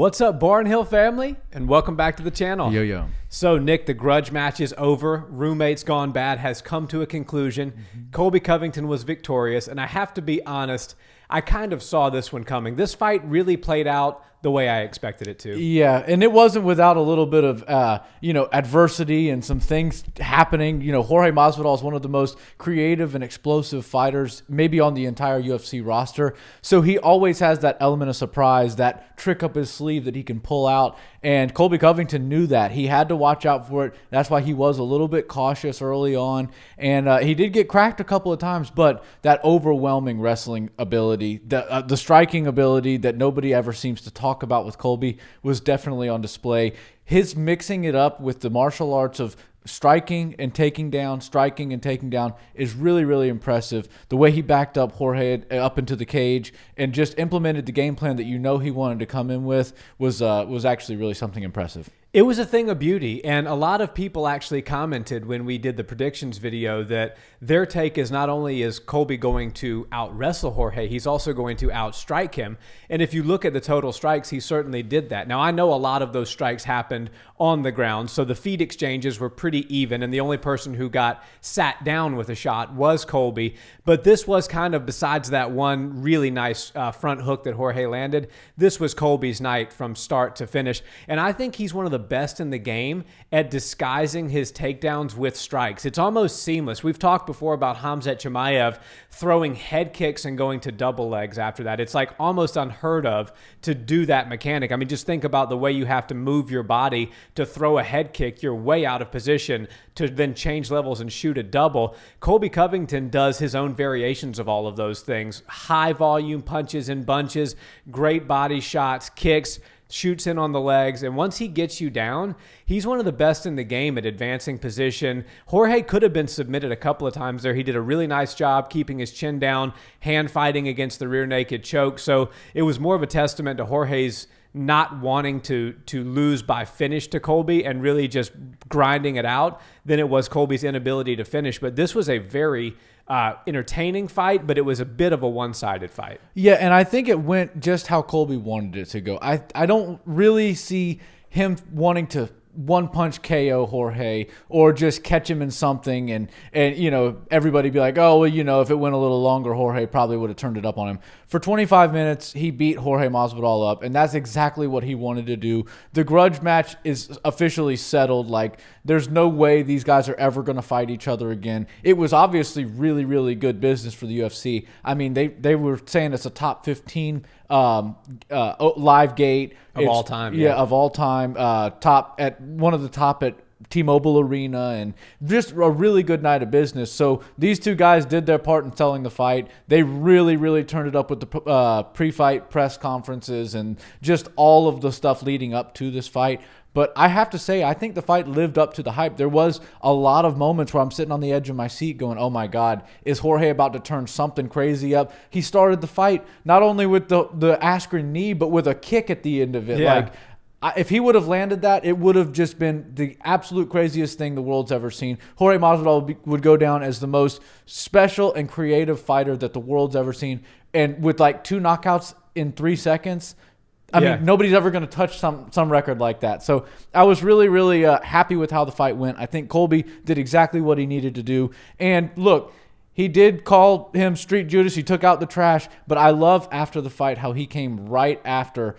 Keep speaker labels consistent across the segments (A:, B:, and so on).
A: What's up, Barnhill family? And welcome back to the channel.
B: Yo.
A: So, Nick, the grudge match is over. Roommates Gone Bad has come to a conclusion. Colby Covington was victorious, and I have to be honest, I kind of saw this one coming. This fight really played out the way I expected it to.
B: Yeah, and it wasn't without a little bit of, adversity and some things happening. Jorge Masvidal is one of the most creative and explosive fighters maybe on the entire UFC roster. So he always has that element of surprise, that trick up his sleeve that he can pull out. And Colby Covington knew that. He had to watch out for it. That's why he was a little bit cautious early on. And he did get cracked a couple of times, but that overwhelming wrestling ability, the striking ability that nobody ever seems to talk about with Colby was definitely on display. His mixing it up with the martial arts of striking and taking down is really, really impressive. The way he backed up Jorge up into the cage and just implemented the game plan that he wanted to come in with was actually really something impressive.
A: It was a thing of beauty, and a lot of people actually commented when we did the predictions video that their take is not only is Colby going to out-wrestle Jorge, he's also going to out-strike him. And if you look at the total strikes, he certainly did that. Now, I know a lot of those strikes happened on the ground, so the feet exchanges were pretty even, and the only person who got sat down with a shot was Colby. But this was kind of, besides that one really nice front hook that Jorge landed, this was Colby's night from start to finish. And I think he's one of the best in the game at disguising his takedowns with strikes. It's almost seamless. We've talked before about Khamzat Chimaev throwing head kicks and going to double legs after that. It's like almost unheard of to do that mechanic. I mean, just think about the way you have to move your body to throw a head kick. You're way out of position to then change levels and shoot a double. Colby Covington does his own variations of all of those things. High volume punches and bunches, great body shots, kicks, shoots in on the legs, and once he gets you down, he's one of the best in the game at advancing position. Jorge could have been submitted a couple of times there. He did a really nice job keeping his chin down, hand fighting against the rear naked choke. So it was more of a testament to Jorge's not wanting to lose by finish to Colby and really just grinding it out than it was Colby's inability to finish. But this was a very entertaining fight, but it was a bit of a one-sided fight.
B: Yeah, and I think it went just how Colby wanted it to go. I don't really see him wanting to one-punch KO Jorge or just catch him in something and everybody be like, oh, well, if it went a little longer, Jorge probably would have turned it up on him. For 25 minutes, he beat Jorge Masvidal up, and that's exactly what he wanted to do. The grudge match is officially settled. Like, there's no way these guys are ever going to fight each other again. It was obviously really, really good business for the UFC. I mean, they were saying it's a top 15 live gate
A: of all time.
B: Yeah, of all time. Top at one of the top at T-Mobile Arena, and just a really good night of business. So these two guys did their part in selling the fight. They really, really turned it up with the pre-fight press conferences and just all of the stuff leading up to this fight. But I have to say, I think the fight lived up to the hype. There was a lot of moments where I'm sitting on the edge of my seat going, oh my God, is Jorge about to turn something crazy up? He started the fight not only with the Askren knee, but with a kick at the end of it.
A: Yeah.
B: Like, if he would have landed that, it would have just been the absolute craziest thing the world's ever seen. Jorge Masvidal would go down as the most special and creative fighter that the world's ever seen. And with like 2 knockouts in 3 seconds, I mean, nobody's ever going to touch some record like that. So I was really, really happy with how the fight went. I think Colby did exactly what he needed to do. And look, he did call him Street Judas. He took out the trash. But I love after the fight how he came right after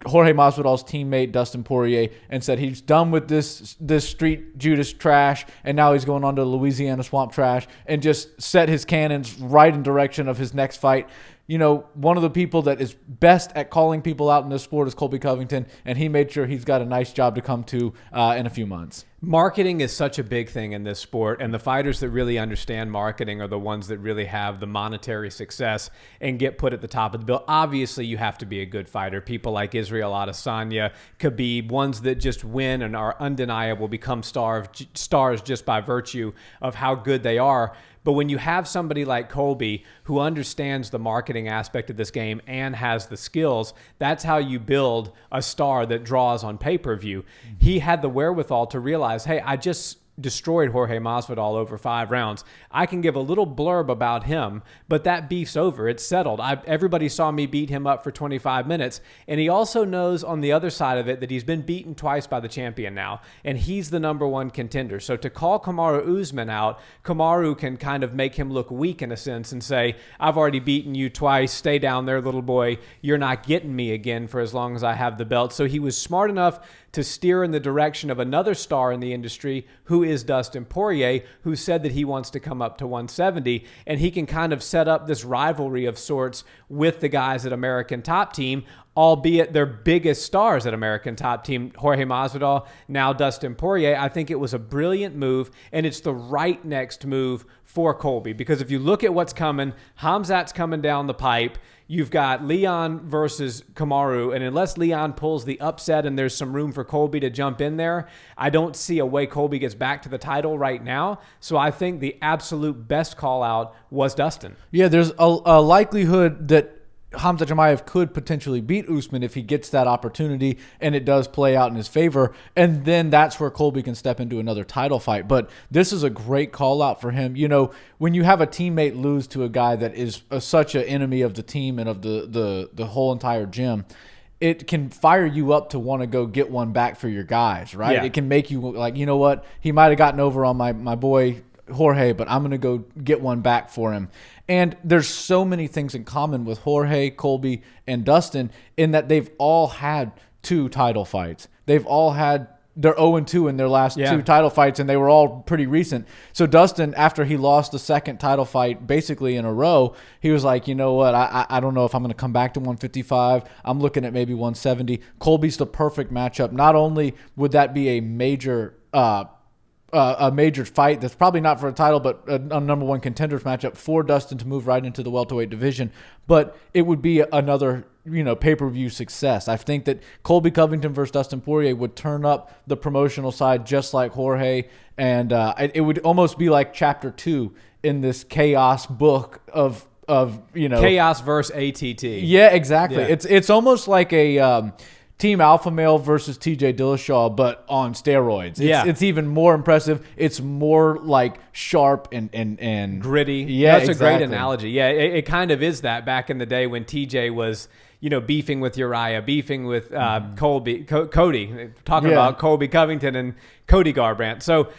B: Jorge Masvidal's teammate Dustin Poirier and said he's done with this Street Judas trash, and now he's going on to Louisiana Swamp Trash, and just set his cannons right in direction of his next fight. One of the people that is best at calling people out in this sport is Colby Covington, and he made sure he's got a nice job to come to in a few months.
A: Marketing is such a big thing in this sport, and the fighters that really understand marketing are the ones that really have the monetary success and get put at the top of the bill. Obviously, you have to be a good fighter. People like Israel Adesanya, Khabib, ones that just win and are undeniable, become stars just by virtue of how good they are. But when you have somebody like Colby who understands the marketing aspect of this game and has the skills, that's how you build a star that draws on pay-per-view. He had the wherewithal to realize, hey, I just destroyed Jorge Masvidal over 5 rounds. I can give a little blurb about him, but that beef's over. It's settled. Everybody saw me beat him up for 25 minutes, and he also knows on the other side of it that he's been beaten twice by the champion now, and he's the number 1 contender. So to call Kamaru Usman out, Kamaru can kind of make him look weak in a sense and say, I've already beaten you twice. Stay down there, little boy. You're not getting me again for as long as I have the belt. So he was smart enough to steer in the direction of another star in the industry, who is Dustin Poirier, who said that he wants to come up to 170, and he can kind of set up this rivalry of sorts with the guys at American Top Team, albeit their biggest stars at American Top Team, Jorge Masvidal, now Dustin Poirier. I think it was a brilliant move, and it's the right next move for Colby, because if you look at what's coming, Khamzat's coming down the pipe. You've got Leon versus Kamaru, and unless Leon pulls the upset and there's some room for Colby to jump in there, I don't see a way Colby gets back to the title right now. So I think the absolute best call out was Dustin.
B: Yeah, there's a likelihood that Khamzat Chimaev could potentially beat Usman if he gets that opportunity and it does play out in his favor. And then that's where Colby can step into another title fight. But this is a great call out for him. You know, when you have a teammate lose to a guy that is such an enemy of the team and of the whole entire gym, it can fire you up to want to go get one back for your guys, right?
A: Yeah.
B: It can make you like, you know what? He might have gotten over on my boy Jorge, but I'm going to go get one back for him. And there's so many things in common with Jorge, Colby, and Dustin in that they've all had 2 title fights. They've all had they're 0-2 in their last 2 title fights, and they were all pretty recent. So Dustin, after he lost the second title fight basically in a row, he was like, you know what, I don't know if I'm going to come back to 155. I'm looking at maybe 170. Colby's the perfect matchup. Not only would that be a major fight that's probably not for a title, but a number 1 contenders matchup for Dustin to move right into the welterweight division. But it would be another, pay-per-view success. I think that Colby Covington versus Dustin Poirier would turn up the promotional side just like Jorge, and it would almost be like chapter 2 in this chaos book of
A: chaos versus ATT.
B: Yeah, exactly.
A: Yeah.
B: It's almost like a Team Alpha Male versus TJ Dillashaw, but on steroids. It's even more impressive. It's more like sharp and
A: gritty.
B: Yeah,
A: that's exactly a great analogy. Yeah, it kind of is that back in the day when TJ was, beefing with Uriah, beefing with Cody, talking about Colby Covington and Cody Garbrandt. So,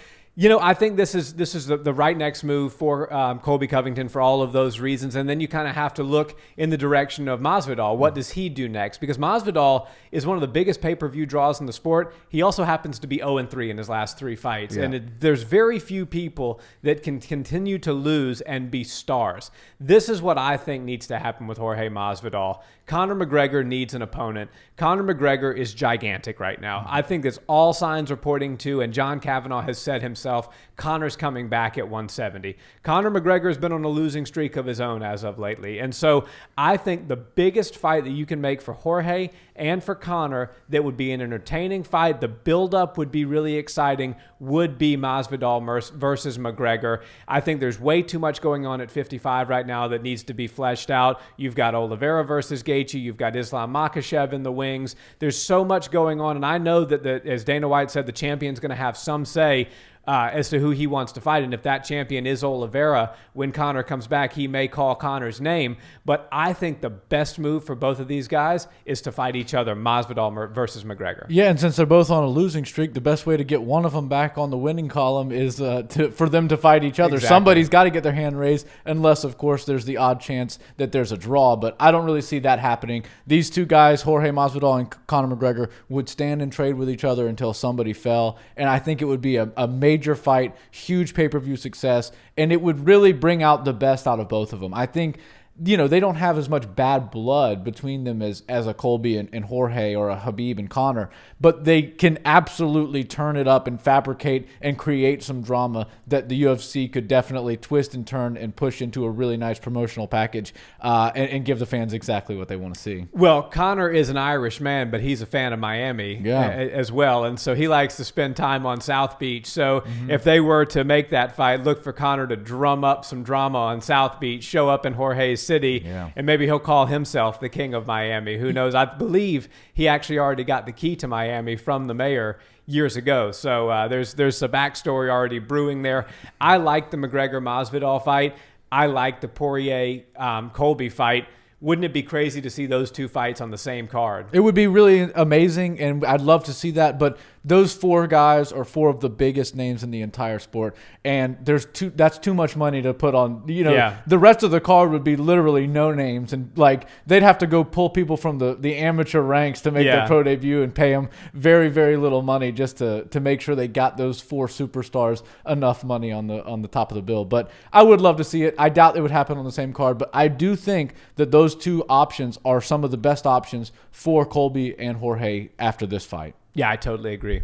A: I think this is the right next move for Colby Covington for all of those reasons. And then you kind of have to look in the direction of Masvidal. What does he do next? Because Masvidal is one of the biggest pay-per-view draws in the sport. He also happens to be 0-3 in his last 3 fights. Yeah. And there's very few people that can continue to lose and be stars. This is what I think needs to happen with Jorge Masvidal. Conor McGregor needs an opponent. Conor McGregor is gigantic right now. I think that's all signs are pointing to, and John Kavanagh has said himself, Conor's coming back at 170. Conor McGregor has been on a losing streak of his own as of lately. And so I think the biggest fight that you can make for Jorge and for Conor that would be an entertaining fight, the buildup would be really exciting, would be Masvidal versus McGregor. I think there's way too much going on at 55 right now that needs to be fleshed out. You've got Oliveira versus Gaethje. You've got Islam Makhachev in the wings. There's so much going on. And I know that, as Dana White said, the champion's going to have some say as to who he wants to fight. And if that champion is Oliveira, when Conor comes back, he may call Conor's name. But I think the best move for both of these guys is to fight each other, Masvidal versus McGregor.
B: Yeah, and since they're both on a losing streak, the best way to get one of them back on the winning column is for them to fight each other. Exactly. Somebody's got to get their hand raised, unless, of course, there's the odd chance that there's a draw. But I don't really see that happening. These two guys, Jorge Masvidal and Conor McGregor, would stand and trade with each other until somebody fell. And I think it would be a major fight, huge pay-per-view success, and it would really bring out the best out of both of them. I think, they don't have as much bad blood between them as a Colby and Jorge or a Khabib and Conor, but they can absolutely turn it up and fabricate and create some drama that the UFC could definitely twist and turn and push into a really nice promotional package and give the fans exactly what they want to see.
A: Well, Conor is an Irish man, but he's a fan of Miami as well, and so he likes to spend time on South Beach. So if they were to make that fight, look for Conor to drum up some drama on South Beach, show up in Jorge's city, and maybe he'll call himself the king of Miami. Who knows? I believe he actually already got the key to Miami from the mayor years ago. So there's a backstory already brewing there. I like the McGregor-Masvidal fight. I like the Poirier-Colby fight. Wouldn't it be crazy to see those two fights on the same card?
B: It would be really amazing, and I'd love to see that. But those 4 guys are 4 of the biggest names in the entire sport, and that's too much money to put on. The rest of the card would be literally no names, and like they'd have to go pull people from the amateur ranks to make their pro debut and pay them very, very little money just to make sure they got those 4 superstars enough money on the top of the bill. But I would love to see it. I doubt it would happen on the same card, but I do think that those 2 options are some of the best options for Colby and Jorge after this fight.
A: Yeah, I totally agree.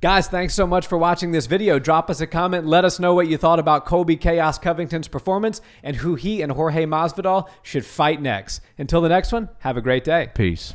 A: Guys, thanks so much for watching this video. Drop us a comment. Let us know what you thought about Colby Chaos Covington's performance and who he and Jorge Masvidal should fight next. Until the next one, have a great day.
B: Peace.